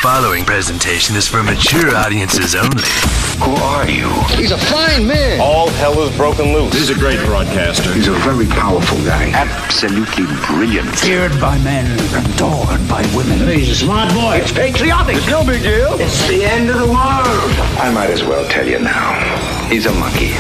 following presentation is for mature audiences only. Who are you? He's a fine man. All hell is broken loose. He's a great broadcaster. He's a very powerful guy. Absolutely brilliant. Feared by men, adored by women. He's a smart boy. It's patriotic. It's no big deal. It's the end of the world. I might as well tell you now. He's a monkey.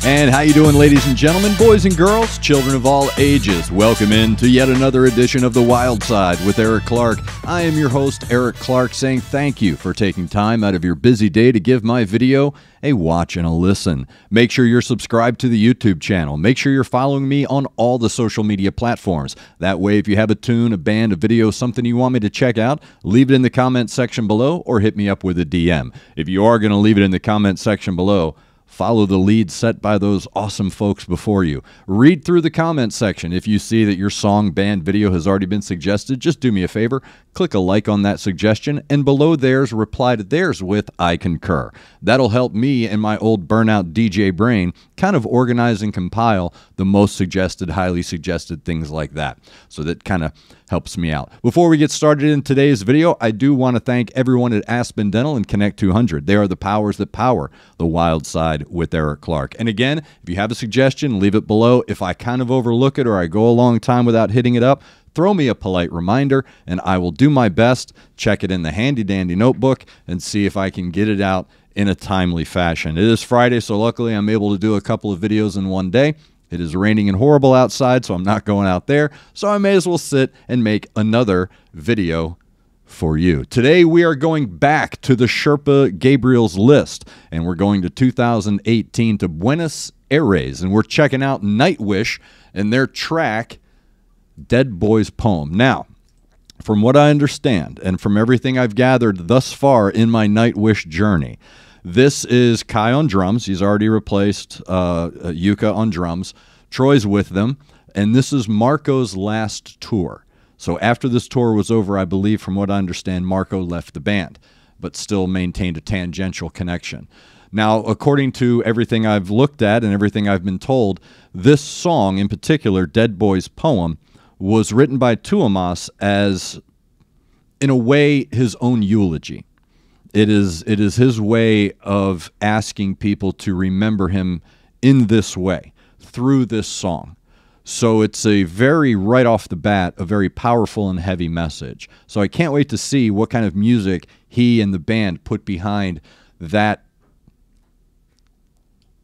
And how you doing, ladies and gentlemen, boys and girls, children of all ages? Welcome in to yet another edition of The Wild Side with Eric Clark. I am your host, Eric Clark, saying thank you for taking time out of your busy day to give my video a watch and a listen. Make sure you're subscribed to the YouTube channel. Make sure you're following me on all the social media platforms. That way, if you have a tune, a band, a video, something you want me to check out, leave it in the comment section below or hit me up with a DM. If you are going to leave it in the comment section below, follow the lead set by those awesome folks before you. Read through the comment section. If you see that your song, band, video has already been suggested, just do me a favor. Click a like on that suggestion, and below theirs, reply to theirs with I concur. That'll help me and my old burnout DJ brain kind of organize and compile the most suggested, highly suggested things like that. So that kind of helps me out. Before we get started in today's video, I do want to thank everyone at Aspen Dental and Connect 200. They are the powers that power the Wild Side with Eric Clark. And again, if you have a suggestion, leave it below. If I kind of overlook it or I go a long time without hitting it up, throw me a polite reminder and I will do my best, check it in the handy dandy notebook, and see if I can get it out in a timely fashion. It is Friday, so luckily I'm able to do a couple of videos in one day. It is raining and horrible outside, so I'm not going out there, so I may as well sit and make another video for you. Today we are going back to the Sherpa Gabriel's list, and we're going to 2018 to Buenos Aires, and we're checking out Nightwish and their track Dead Boy's Poem. Now, from what I understand and from everything I've gathered thus far in my Nightwish journey, this is Kai on drums. He's already replaced Yuka on drums. Troy's with them, and this is Marco's last tour. So after this tour was over, I believe, from what I understand, Marco left the band, but still maintained a tangential connection. Now, according to everything I've looked at and everything I've been told, this song in particular, Dead Boy's Poem, was written by Tuomas as, in a way, his own eulogy. It is his way of asking people to remember him in this way, through this song. So it's a very, right off the bat, a very powerful and heavy message. So I can't wait to see what kind of music he and the band put behind that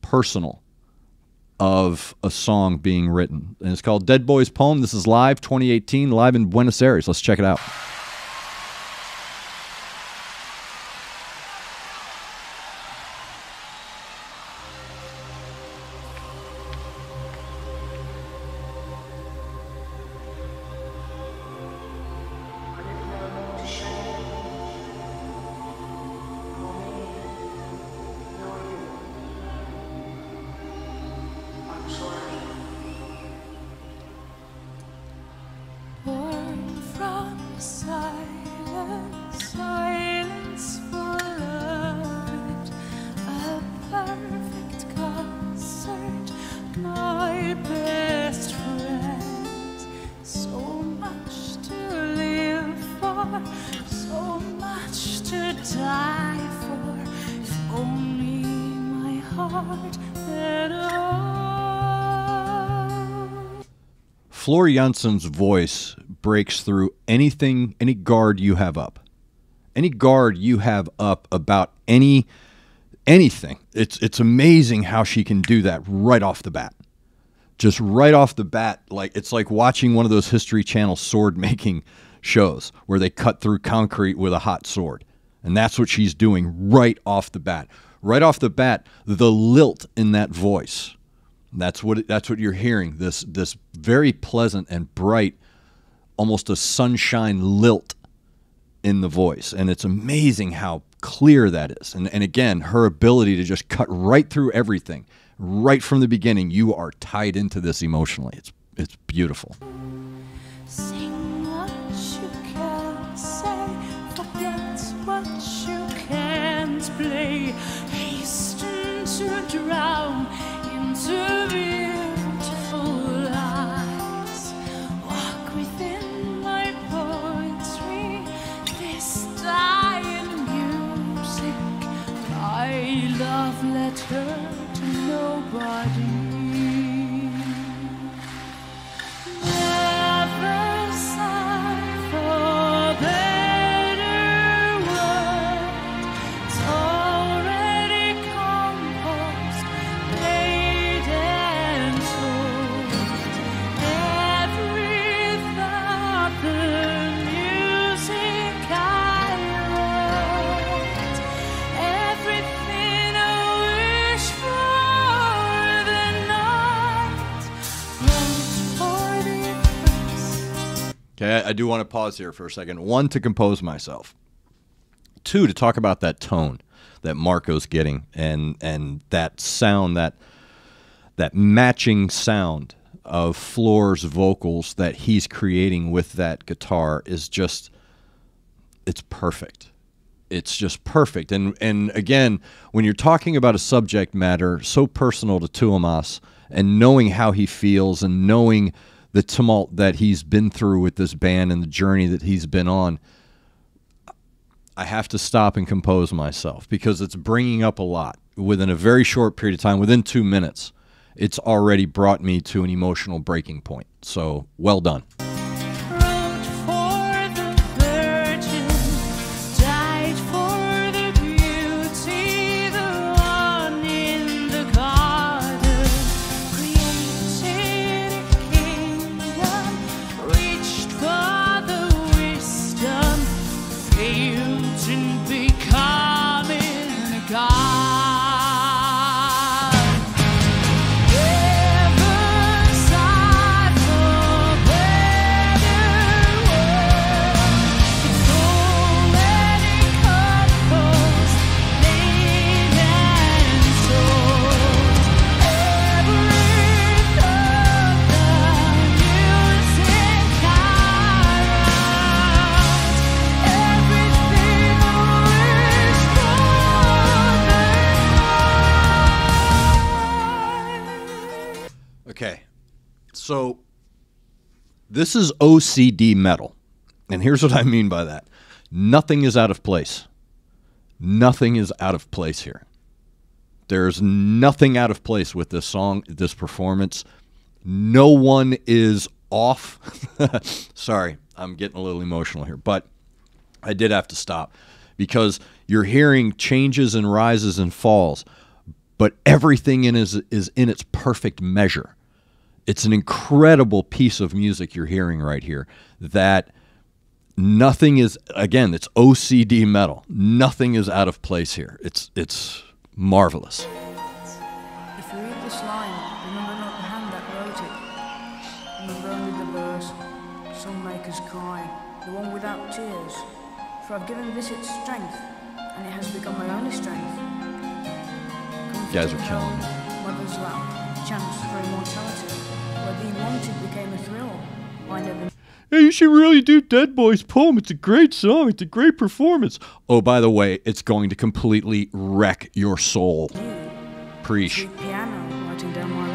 personal of a song being written. And it's called Dead Boy's Poem. This is live, 2018, live in Buenos Aires. Let's check it out. Silence followed, a perfect concert, my best friends. So much to live for, so much to die for. If only my heart had known. Floor Janssen's voice breaks through anything, any guard you have up. Any guard you have up about anything. It's amazing how she can do that right off the bat. Just right off the bat, like it's like watching one of those History Channel sword making shows where they cut through concrete with a hot sword. And that's what she's doing right off the bat. Right off the bat, the lilt in that voice. That's what you're hearing. This very pleasant and bright, almost a sunshine lilt in the voice. And it's amazing how clear that is. And again, her ability to just cut right through everything. Right from the beginning, you are tied into this emotionally. It's beautiful. Sing what you can say, forget what you can't play. Hasten to drown into beautiful eyes. Walk within my poetry. This love letter to nobody. Never sigh for better word. It's already composed, played and sold. Every thought, the music I wrote, everything I wish for the night, wrote for the first. Okay, I do want to pause here for a second. One, to compose myself. Two, to talk about that tone that Marco's getting and that sound, that matching sound of Floor's vocals that he's creating with that guitar is just, it's perfect. It's just perfect. And again, when you're talking about a subject matter so personal to Tuomas and knowing how he feels and knowing the tumult that he's been through with this band and the journey that he's been on, I have to stop and compose myself because it's bringing up a lot. Within a very short period of time, within 2 minutes, it's already brought me to an emotional breaking point. So, well done. Wrote for the virgin, died for the beauty, the one in the garden, created a kingdom, reached for the wisdom, failed in becoming a god. Never sigh for better word. It's already composed, made and sold. Every thought, the music I wrote, everything I wish for the night. Okay, so this is OCD metal, and here's what I mean by that. Nothing is out of place. Nothing is out of place here. There's nothing out of place with this song, this performance. No one is off. Sorry, I'm getting a little emotional here, but I did have to stop because you're hearing changes and rises and falls, but everything is in its perfect measure. It's an incredible piece of music you're hearing right here that nothing is, again, it's OCD metal. Nothing is out of place here. It's marvelous. If you read this line, remember not the hand that wrote it. Remember only the verse, some make us cry, the one without tears. For I've given this its strength, and it has become my only strength. You guys are killing me. Mother's lap, chance for immortality, where being wanted became a thrill. I never. Hey, you should really do Dead Boy's poem. It's a great song. It's a great performance. Oh, by the way, it's going to completely wreck your soul. Preach. Sweet piano writing down my life.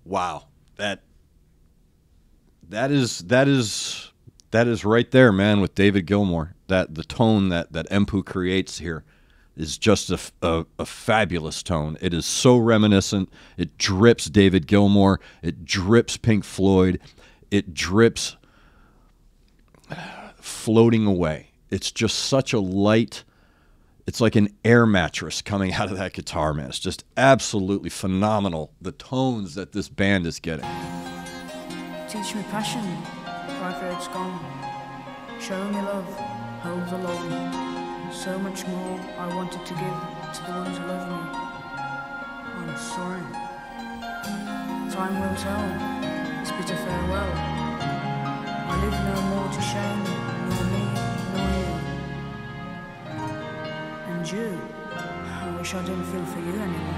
Wow, that is right there, man. With David Gilmour, that the tone that Empu creates here is just a fabulous tone. It is so reminiscent. It drips David Gilmour. It drips Pink Floyd. It drips Floating Away. It's just such a light. It's like an air mattress coming out of that guitar, man. It's just absolutely phenomenal, the tones that this band is getting. Teach me passion, cry for it's gone. Show me love, hold the long. So much more I wanted to give to the ones who love me. I'm sorry. Time will tell, this bitter farewell. I live no more to shame, nor me, nor you. And you, wish I didn't feel for you anymore.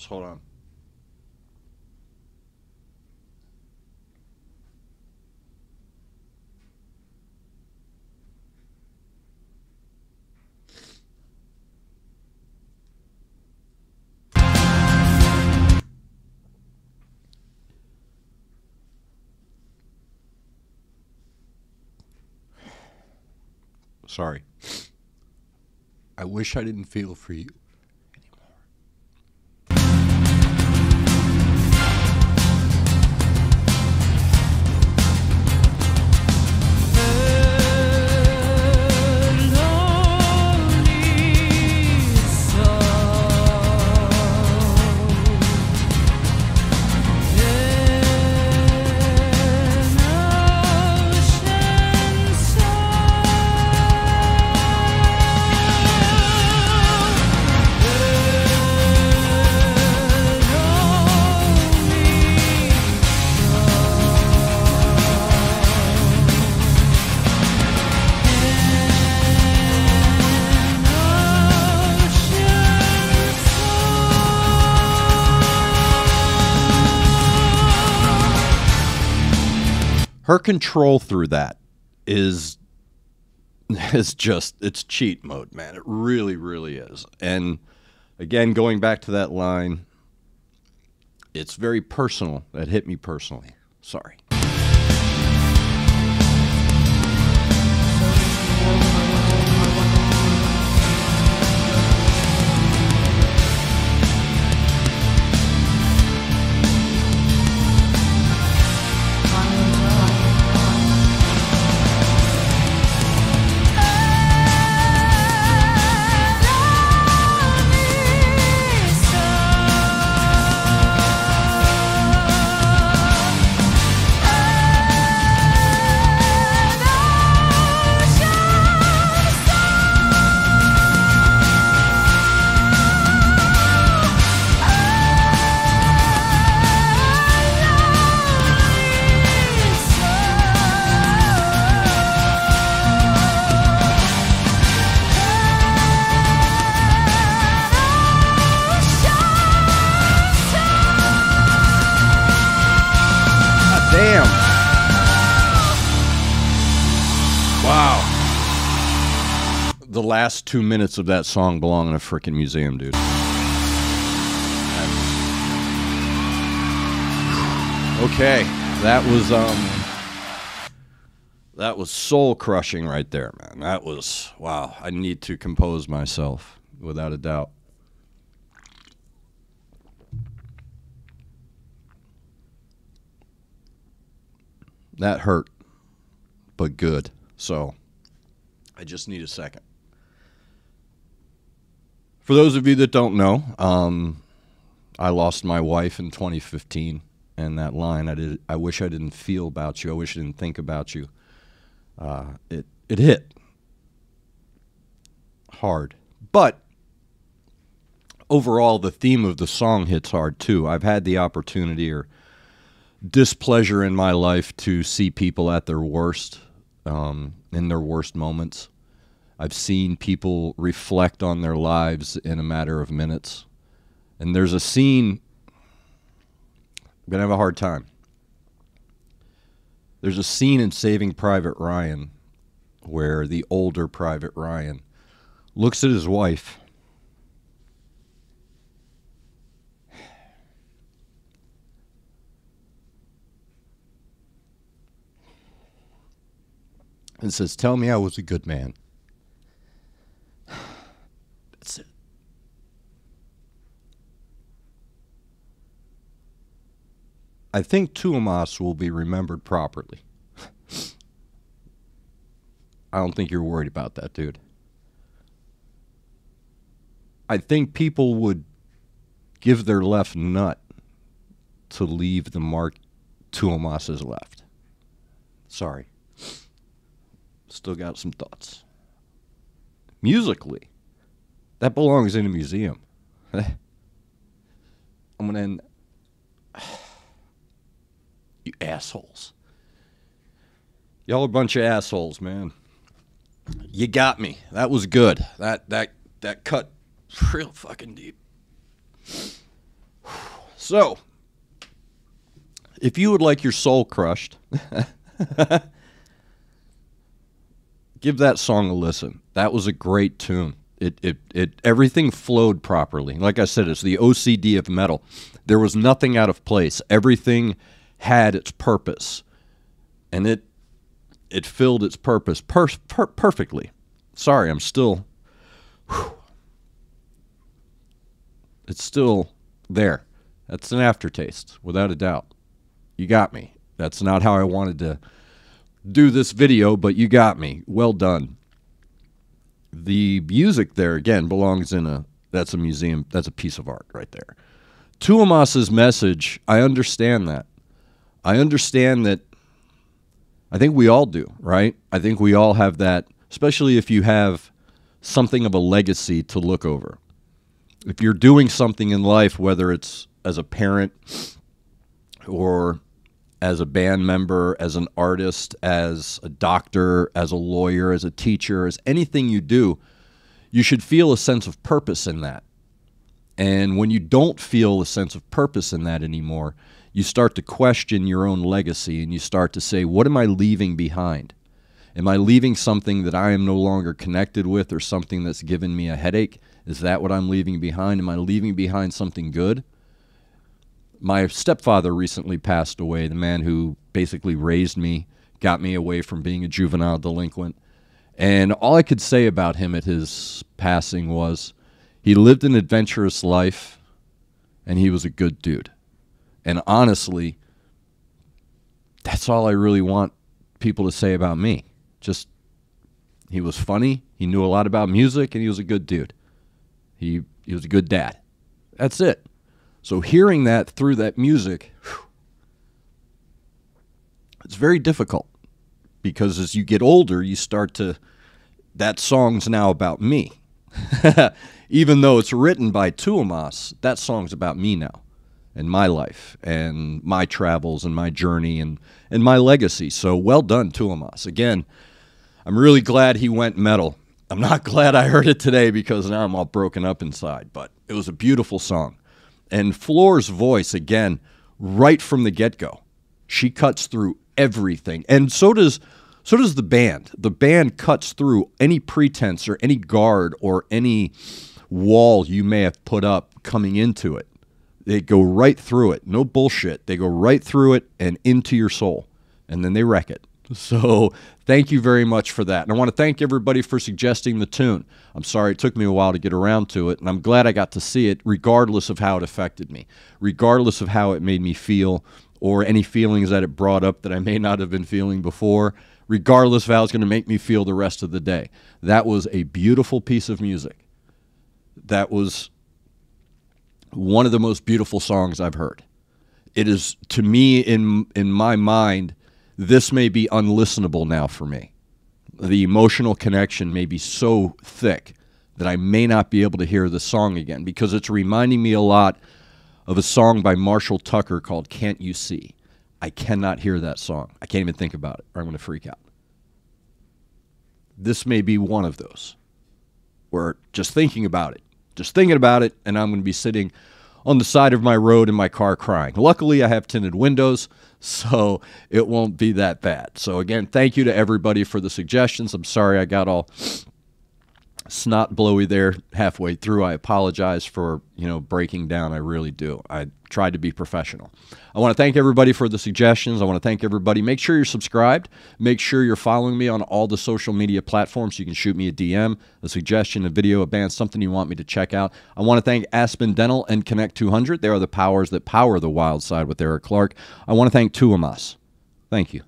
Hold on. Sorry. I wish I didn't feel for you. Her control through that is just, it's cheat mode, man. It really, really is. And again, going back to that line, it's very personal. That hit me personally. Sorry. Damn. Wow. The last 2 minutes of that song belong in a freaking museum, dude. Okay, that was soul crushing right there, man. That was, wow. I need to compose myself, without a doubt. That hurt, but good. So, I just need a second. For those of you that don't know, I lost my wife in 2015, and that line, I wish I didn't feel about you. I wish I didn't think about you. It hit hard. But overall, the theme of the song hits hard, too. I've had the opportunity or displeasure in my life to see people at their worst, in their worst moments. I've seen people reflect on their lives in a matter of minutes. And there's a scene, I'm going to have a hard time. There's a scene in Saving Private Ryan where the older Private Ryan looks at his wife and says, "Tell me I was a good man." That's it. I think Tuomas will be remembered properly. I don't think you're worried about that, dude. I think people would give their left nut to leave the mark Tuomas's left. Sorry. Still got some thoughts. Musically, that belongs in a museum. I'm going to end. You assholes. Y'all are a bunch of assholes, man. You got me. That was good. That cut real fucking deep. So, if you would like your soul crushed, give that song a listen. That was a great tune. It everything flowed properly. Like I said, it's the OCD of metal. There was nothing out of place. Everything had its purpose, and it filled its purpose perfectly. Sorry, I'm still. It's still there. That's an aftertaste, without a doubt. You got me. That's not how I wanted to do this video, but you got me. Well done. The music there, again, belongs in that's a museum. That's a piece of art right there. Tuomas's message, I understand that. I understand that. I think we all do, right? I think we all have that, especially if you have something of a legacy to look over. If you're doing something in life, whether it's as a parent or as a band member, as an artist, as a doctor, as a lawyer, as a teacher, as anything you do, you should feel a sense of purpose in that. And when you don't feel a sense of purpose in that anymore, you start to question your own legacy and you start to say, what am I leaving behind? Am I leaving something that I am no longer connected with or something that's given me a headache? Is that what I'm leaving behind? Am I leaving behind something good? My stepfather recently passed away, the man who basically raised me, got me away from being a juvenile delinquent. And all I could say about him at his passing was he lived an adventurous life and he was a good dude. And honestly, that's all I really want people to say about me. Just, he was funny, he knew a lot about music, and he was a good dude. He was a good dad. That's it. So hearing that through that music, it's very difficult. Because as you get older, you start to, that song's now about me. Even though it's written by Tuomas, that song's about me now. And my life, and my travels, and my journey, and my legacy. So well done, Tuomas. Again, I'm really glad he went metal. I'm not glad I heard it today because now I'm all broken up inside. But it was a beautiful song. And Floor's voice, again, right from the get-go. She cuts through everything. And so does the band. The band cuts through any pretense or any guard or any wall you may have put up coming into it. They go right through it. No bullshit. They go right through it and into your soul. And then they wreck it. So thank you very much for that. And I want to thank everybody for suggesting the tune. I'm sorry it took me a while to get around to it. And I'm glad I got to see it regardless of how it affected me. Regardless of how it made me feel or any feelings that it brought up that I may not have been feeling before. Regardless of how it's going to make me feel the rest of the day. That was a beautiful piece of music. That was one of the most beautiful songs I've heard. It is, to me, in my mind, this may be unlistenable now for me. The emotional connection may be so thick that I may not be able to hear the song again because it's reminding me a lot of a song by Marshall Tucker called Can't You See? I cannot hear that song. I can't even think about it or I'm going to freak out. This may be one of those where just thinking about it, and I'm going to be sitting on the side of my road in my car crying. Luckily, I have tinted windows, so it won't be that bad. So again, thank you to everybody for the suggestions. I'm sorry I got all snot blowy there halfway through. I apologize for, breaking down. I really do. I tried to be professional. I want to thank everybody for the suggestions. I want to thank everybody. Make sure you're subscribed. Make sure you're following me on all the social media platforms. You can shoot me a DM, a suggestion, a video, a band, something you want me to check out. I want to thank Aspen Dental and Connect 200. They are the powers that power the wild side with Eric Clark. I want to thank Tuomas. Thank you.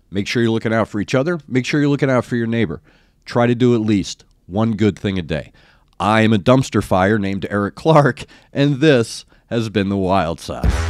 Make sure you're looking out for each other. Make sure you're looking out for your neighbor. Try to do at least one good thing a day. I am a dumpster fire named Eric Clark, and this has been The Wild Side.